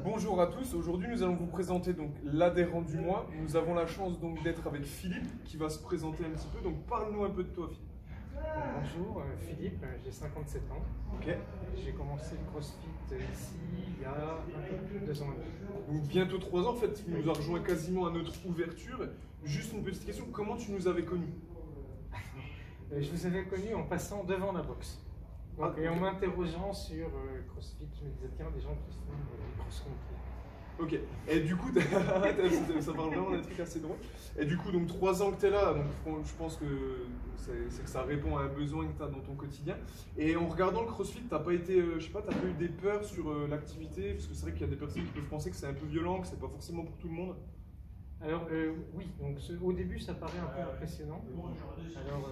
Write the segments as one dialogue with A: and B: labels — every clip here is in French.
A: Bonjour à tous, aujourd'hui nous allons vous présenter donc l'adhérent du mois. Nous avons la chance donc d'être avec Philippe qui va se présenter un petit peu, donc parle-nous un peu de toi Philippe.
B: Bonjour, Philippe, j'ai 57 ans.
A: Ok.
B: J'ai commencé le CrossFit ici il y a un peu plus de 2 ans et demi.
A: Donc bientôt 3 ans, en fait tu nous as rejoint quasiment à notre ouverture. Juste une petite question, comment tu nous avais connus?
B: Je vous avais connu en passant devant la boxe. Donc, et en m'interrogeant sur CrossFit, je me disais tiens, des gens qui font du cross-country.
A: Ok, et du coup, ça parle vraiment d'un truc assez drôle. Et du coup, donc 3 ans que tu es là, donc je pense que c'est que ça répond à un besoin que tu as dans ton quotidien. Et en regardant le CrossFit, t'as pas été, je sais pas, t'as pas eu des peurs sur l'activité? Parce que c'est vrai qu'il y a des personnes qui peuvent penser que c'est un peu violent, que c'est pas forcément pour tout le monde.
B: Alors oui, donc au début ça paraît un peu impressionnant. Alors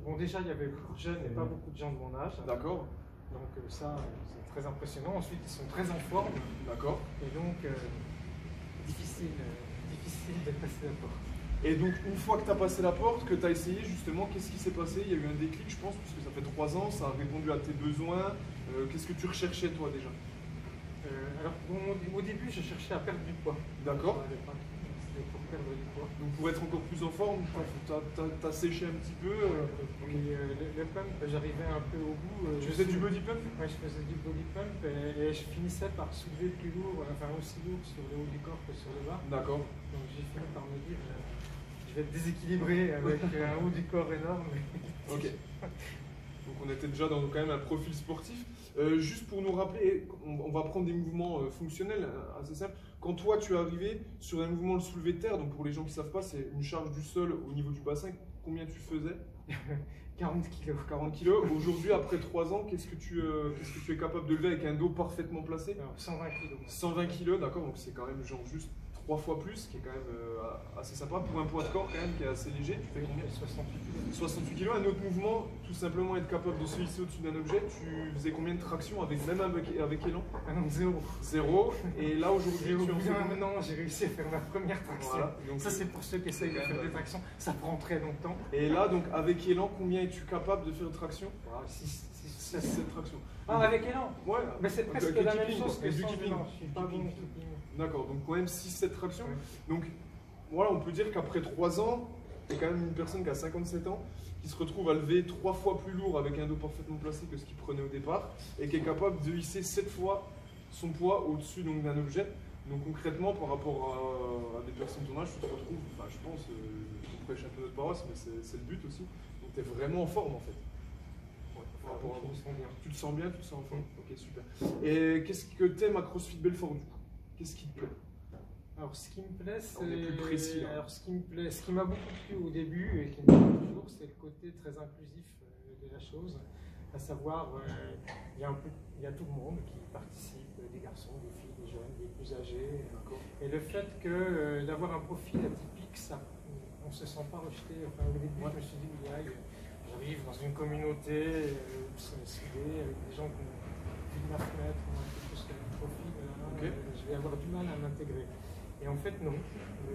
B: bon, déjà il y avait beaucoup de jeunes et pas beaucoup de gens de mon âge.
A: D'accord.
B: Donc ça c'est très impressionnant. Ensuite ils sont très en forme.
A: D'accord.
B: Et donc difficile de passer la porte.
A: Et donc une fois que tu as passé la porte, que tu as essayé justement, qu'est-ce qui s'est passé? Il y a eu un déclic je pense, puisque ça fait 3 ans, ça a répondu à tes besoins. Qu'est-ce que tu recherchais toi déjà?
B: Alors bon, au début je cherchais à perdre du poids.
A: D'accord.
B: Pour perdre du poids.
A: Donc pour être encore plus en forme, t'as séché un petit peu.
B: Le pump, j'arrivais un peu au bout.
A: Tu faisais du body pump?
B: Oui, je faisais du body pump et je finissais par soulever plus lourd, enfin aussi lourd sur le haut du corps que sur le bas.
A: D'accord.
B: Donc j'ai fini par me dire, je vais être déséquilibré avec un haut du corps énorme.
A: Ok. Donc on était déjà dans quand même un profil sportif. Juste pour nous rappeler, on va prendre des mouvements fonctionnels assez simples. Quand toi tu es arrivé sur un mouvement le soulevé de terre, donc pour les gens qui ne savent pas, c'est une charge du sol au niveau du bassin, combien tu faisais?
B: 40 kilos.
A: 40 kilos. Aujourd'hui, après 3 ans, qu'est-ce que tu es capable de lever avec un dos parfaitement placé?
B: Alors, 120 kilos.
A: 120 kilos, d'accord, donc c'est quand même genre juste 3 fois plus, qui est quand même assez sympa. Pour un poids de corps quand même qui est assez léger, tu fais combien?
B: 68 kilos.
A: 68 kilos. Un autre mouvement, tout simplement être capable de se hisser au-dessus d'un objet. Tu faisais combien de tractions même avec élan?
B: Ah non, 0.
A: 0. Et là aujourd'hui, tu en fais combien?
B: Non, j'ai réussi à faire ma première traction.
A: Voilà, donc
B: ça c'est pour ceux qui essayent de faire des tractions. Ça prend très longtemps.
A: Et là, donc avec élan, combien es-tu capable de faire de traction?
B: 6,
A: 7 tractions.
B: Ah, avec élan?
A: Ouais.
B: Mais c'est presque la même chose que
A: du
B: sans
A: keeping.
B: élan. Je suis pas bon au keeping.
A: D'accord, donc quand même 6-7 tractions.
B: Ouais.
A: Donc voilà, on peut dire qu'après 3 ans, tu es quand même une personne qui a 57 ans, qui se retrouve à lever 3 fois plus lourd avec un dos parfaitement placé que ce qu'il prenait au départ, et qui est capable de hisser 7 fois son poids au-dessus d'un objet. Donc concrètement, par rapport à des personnes de ton âge, tu te retrouves, enfin je pense, on prêche un peu notre paroisse, mais c'est le but aussi. Donc tu es vraiment en forme en fait.
B: Je me sens bien.
A: Tu te sens bien, tu te sens en forme. Ok, super. Et qu'est-ce que t'aimes à CrossFit Belfort du coup? Qu'est-ce qui te plaît?
B: Alors ce qui me plaît, c'est...
A: On est plus précis, là.
B: Alors ce qui m'a beaucoup plu au début et qui me plaît toujours, c'est le côté très inclusif de la chose. À savoir, il y a tout le monde qui participe, des garçons, des filles, des jeunes, des plus âgés. Et le fait que d'avoir un profil atypique, on ne se sent pas rejeté. Enfin, au début, je me suis dit, j'arrive dans une communauté soudée, avec des gens qui ont vu de ma fenêtre, qui ont un peu plus que mon profil. Je vais avoir du mal à m'intégrer. Et en fait, non.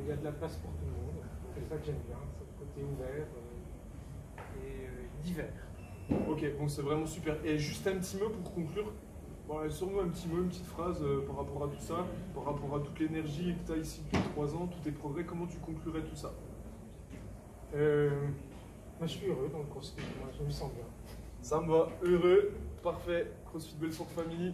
B: Il y a de la place pour tout le monde. C'est ça que j'aime bien, c'est le côté ouvert et divers.
A: Ok, bon c'est vraiment super. Et juste un petit mot pour conclure. Voilà, sur-nous un petit mot, une petite phrase par rapport à tout ça, par rapport à toute l'énergie que tu as ici depuis 3 ans, tous tes progrès, comment tu conclurais tout ça?
B: Moi, je suis heureux dans le CrossFit, moi, je me sens bien.
A: Ça me va, heureux, parfait, CrossFit Belfort Family.